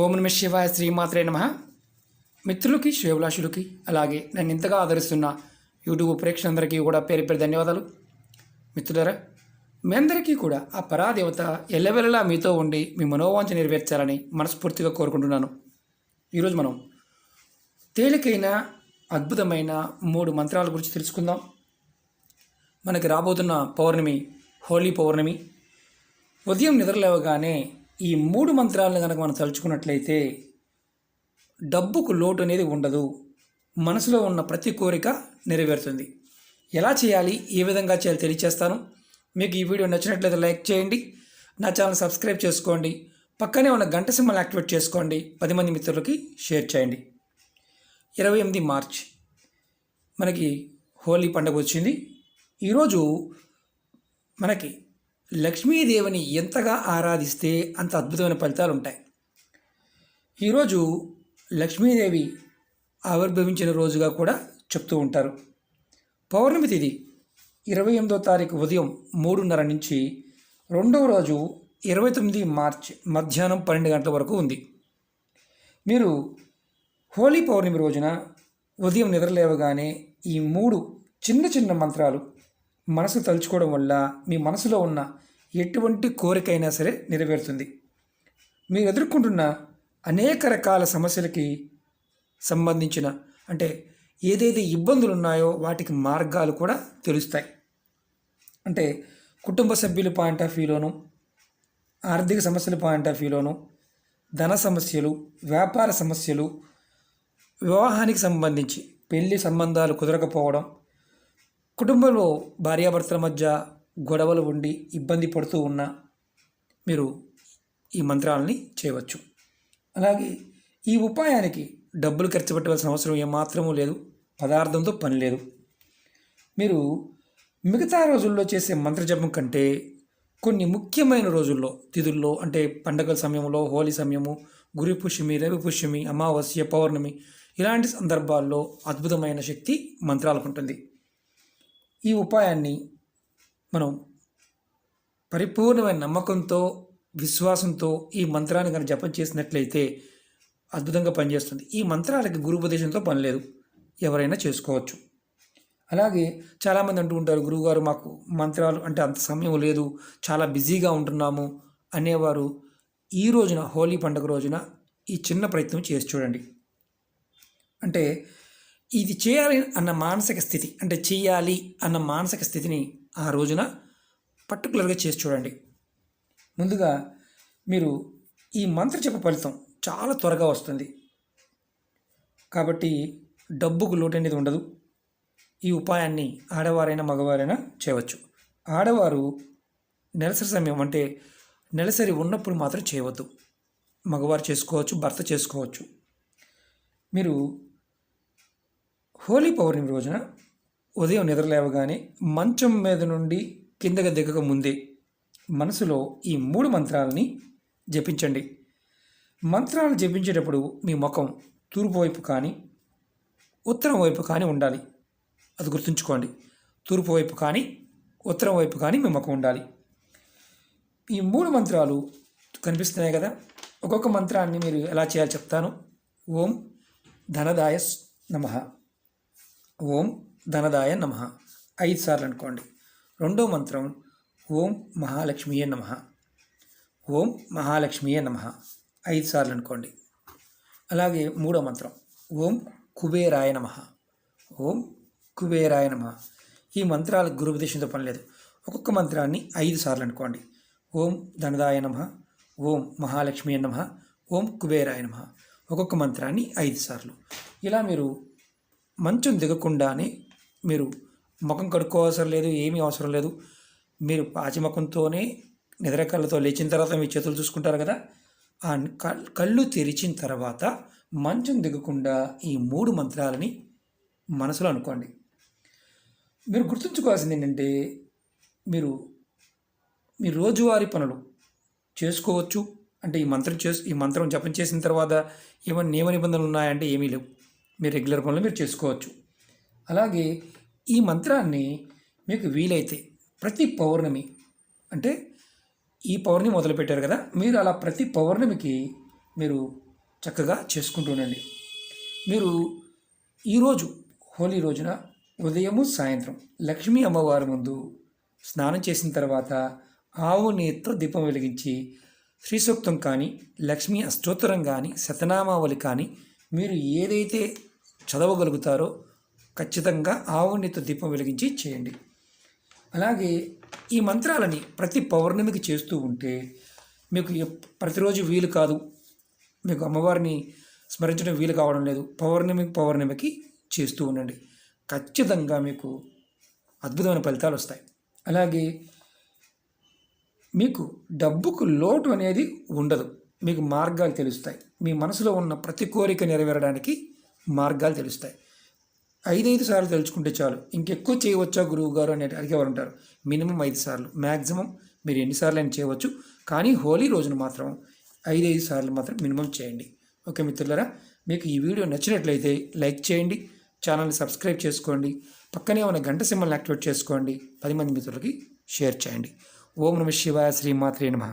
ఓం నమ శివాయ శ్రీమాత్రే నమ. మిత్రులకి శ్రేభిలాషులకి అలాగే నన్ను ఇంతగా ఆదరిస్తున్న యూట్యూబ్ ప్రేక్షకులందరికీ కూడా పేరు పేరు ధన్యవాదాలు. మిత్రులారా, మీ అందరికీ కూడా ఆ పరాదేవత ఎల్లవెల్లలా మీతో ఉండి మీ మనోవాంఛ నెరవేర్చాలని మనస్ఫూర్తిగా కోరుకుంటున్నాను. ఈరోజు మనం తేలికైన అద్భుతమైన 3 మంత్రాల గురించి తెలుసుకుందాం. మనకి రాబోతున్న పౌర్ణమి హోలీ పౌర్ణమి. ఉదయం నిద్రలేవగానే ఈ 3 మంత్రాలను కనుక మనం తలుచుకున్నట్లయితే డబ్బుకు లోటు అనేది ఉండదు. మనసులో ఉన్న ప్రతి కోరిక నెరవేరుతుంది. ఎలా చేయాలి, ఏ విధంగా చేయాలి తెలియచేస్తాను. మీకు ఈ వీడియో నచ్చినట్లయితే లైక్ చేయండి, నా ఛానల్ సబ్స్క్రైబ్ చేసుకోండి, పక్కనే ఉన్న గంట సింబల్ యాక్టివేట్ చేసుకోండి, 10 మంది మిత్రులకి షేర్ చేయండి. 28 మార్చ్ మనకి హోలీ పండుగ వచ్చింది. ఈరోజు మనకి లక్ష్మీదేవిని ఎంతగా ఆరాధిస్తే అంత అద్భుతమైన ఫలితాలు ఉంటాయి. ఈరోజు లక్ష్మీదేవి ఆవిర్భవించిన రోజుగా కూడా చెప్తూ ఉంటారు. పౌర్ణమి తిథి 28వ తారీఖు ఉదయం 3:30 నుంచి 2వ రోజు 29 మార్చ్ మధ్యాహ్నం 12 గంటల వరకు ఉంది. మీరు హోలీ పౌర్ణమి రోజున ఉదయం నిద్రలేవగానే ఈ 3 చిన్న చిన్న మంత్రాలు మనసు తలుచుకోవడం వల్ల మీ మనసులో ఉన్న ఎటువంటి కోరికైనా సరే నెరవేరుతుంది. మీరు ఎదుర్కొంటున్న అనేక రకాల సమస్యలకి సంబంధించిన ఏదైతే ఇబ్బందులు ఉన్నాయో వాటికి మార్గాలు కూడా తెలుస్తాయి. కుటుంబ సభ్యుల పాయింట్ ఆఫ్ వ్యూలోను, ఆర్థిక సమస్యల పాయింట్ ఆఫ్ వ్యూలోను, ధన సమస్యలు, వ్యాపార సమస్యలు, వివాహానికి సంబంధించి పెళ్లి సంబంధాలు కుదరకపోవడం, కుటుంబంలో భార్యాభర్తల మధ్య గొడవలు ఉండి ఇబ్బంది పడుతూ ఉన్నా మీరు ఈ మంత్రాలని చేయవచ్చు. అలాగే ఈ ఉపాయానికి డబ్బులు ఖర్చు పెట్టవలసిన అవసరం ఏమాత్రమూ లేదు, పదార్థంతో పని లేదు. మీరు మిగతా రోజుల్లో చేసే మంత్రజపం కంటే కొన్ని ముఖ్యమైన రోజుల్లో, తిథుల్లో, పండగల సమయంలో, హోలీ సమయము, గురు పుష్యమి, రవి పుష్యమి, అమావాస్య, పౌర్ణమి ఇలాంటి సందర్భాల్లో అద్భుతమైన శక్తి మంత్రాలకు ఉంటుంది. ఈ ఉపాయాన్ని మనం పరిపూర్ణమైన నమ్మకంతో, విశ్వాసంతో ఈ మంత్రాన్ని కనుక జపం చేసినట్లయితే అద్భుతంగా పనిచేస్తుంది. ఈ మంత్రాలకి గురుపదేశంతో పని లేదు, ఎవరైనా చేసుకోవచ్చు. అలాగే చాలామంది అంటూ ఉంటారు, గురువుగారు మాకు మంత్రాలు అంత సమయం లేదు, చాలా బిజీగా ఉంటున్నాము అనేవారు ఈ రోజున, హోలీ పండుగ రోజున ఈ చిన్న ప్రయత్నం చేసి చూడండి. ఇది చేయాలి అన్న మానసిక స్థితి, చేయాలి అన్న మానసిక స్థితిని ఆ రోజున పర్టికులర్గా చేసి చూడండి. ముందుగా మీరు ఈ మంత్రజప ఫలితం చాలా త్వరగా వస్తుంది. కాబట్టి డబ్బుకు లోటు అనేది ఉండదు. ఈ ఉపాయాన్ని ఆడవారైనా మగవారైనా చేయవచ్చు. ఆడవారు నెలసరి సమయం నెలసరి ఉన్నప్పుడు మాత్రం చేయవద్దు. మగవారు చేసుకోవచ్చు, భర్త చేసుకోవచ్చు. మీరు హోలీ పౌర్ణమి రోజున ఉదయం నిద్రలేవగానే మంచం మీద నుండి కిందకి దిగక ముందే మనసులో ఈ 3 మంత్రాలని జపించండి. మంత్రాలు జపించేటప్పుడు మీ ముఖం తూర్పు వైపు కానీ ఉత్తరం వైపు కానీ ఉండాలి. అది గుర్తుంచుకోండి. తూర్పు వైపు కానీ ఉత్తరం వైపు కానీ మీ ముఖం ఉండాలి. ఈ 3 మంత్రాలు కనిపిస్తున్నాయి కదా, ఒక్కొక్క మంత్రాన్ని మీరు ఎలా చేయాలో చెప్తాను. ఓం ధనదాయ నమః, ఓం ధనదాయ నమః 5 సార్లు అనుకోండి. రెండో మంత్రం ఓం మహాలక్ష్మియే నమః, ఓం మహాలక్ష్మియే నమః 5 సార్లు అనుకోండి. అలాగే మూడో మంత్రం ఓం కుబేరాయ నమః, ఓం కుబేరాయ నమః. ఈ మంత్రాలకు గురుపదేశంతో పని లేదు. ఒక్కొక్క మంత్రాన్ని 5 సార్లు అనుకోండి. ఓం ధనదాయ నమః, ఓం మహాలక్ష్మియే నమః, ఓం కుబేరాయ నమః. ఒక్కొక్క మంత్రాన్ని 5 సార్లు. ఇలా మీరు మంచం దిగకుండానే మీరు ముఖం కడుక్కోవసరం లేదు, ఏమీ అవసరం లేదు. మీరు పాచిముఖంతోనే నిద్రకళ్ళతో లేచిన తర్వాత మీ చేతులు చూసుకుంటారు కదా, ఆ కళ్ళు తెరిచిన తర్వాత మంచం దిగకుండా ఈ 3 మంత్రాలని మనసులో అనుకోండి. మీరు గుర్తుంచుకోవాల్సింది ఏంటంటే, మీరు మీ రోజువారీ పనులు చేసుకోవచ్చు. ఈ మంత్రం జపం చేసిన తర్వాత ఏమైనా నియమ నిబంధనలు ఉన్నాయంటే ఏమీ లేవు. మీరు రెగ్యులర్ పనులు మీరు చేసుకోవచ్చు. అలాగే ఈ మంత్రాన్ని మీకు వీలైతే ప్రతి పౌర్ణమి, ఈ పౌర్ణమి మొదలుపెట్టారు కదా, మీరు అలా ప్రతి పౌర్ణమికి మీరు చక్కగా చేసుకుంటూ ఉండండి. మీరు ఈరోజు హోలీ రోజున ఉదయము సాయంత్రం లక్ష్మీ అమ్మవారి ముందు స్నానం చేసిన తర్వాత ఆవు నేతితో దీపం వెలిగించి శ్రీ సూక్తం కానీ లక్ష్మీ అష్టోత్తరం కానీ శతనామావళి కానీ మీరు ఏదైతే చదవగలుగుతారో ఖచ్చితంగా ఆవు నేతితో దీపం వెలిగించి చేయండి. అలాగే ఈ మంత్రాలని ప్రతి పౌర్ణమికి చేస్తూ ఉంటే మీకు ప్రతిరోజు వీలు కాదు, మీకు అమ్మవారిని స్మరించడం వీలు కావడం లేదు, పౌర్ణమికి చేస్తూ ఉండండి. ఖచ్చితంగా మీకు అద్భుతమైన ఫలితాలు వస్తాయి. అలాగే మీకు డబ్బుకు లోటు అనేది ఉండదు. మీకు మార్గాలు తెలుస్తాయి. మీ మనసులో ఉన్న ప్రతి కోరిక నెరవేరడానికి మార్గాలు తెలుస్తాయి. 5 సార్లు తెలుసుకుంటే చాలు. ఇంకెక్కువ చేయవచ్చా గురువు గారు అని అడిగేవారు ఉంటారు. మినిమం 5 సార్లు, మ్యాక్సిమం మీరు ఎన్నిసార్లు అయినా చేయవచ్చు. కానీ హోలీ రోజున మాత్రం 5 సార్లు మాత్రం మినిమం చేయండి. ఓకే మిత్రులారా, మీకు ఈ వీడియో నచ్చినట్లయితే లైక్ చేయండి, ఛానల్ని సబ్స్క్రైబ్ చేసుకోండి, పక్కనే ఉన్న గంట సింబల్ని యాక్టివేట్ చేసుకోండి, 10 మంది మిత్రులకి షేర్ చేయండి. ఓం నమః శివాయ, శ్రీమాత్రే నమః.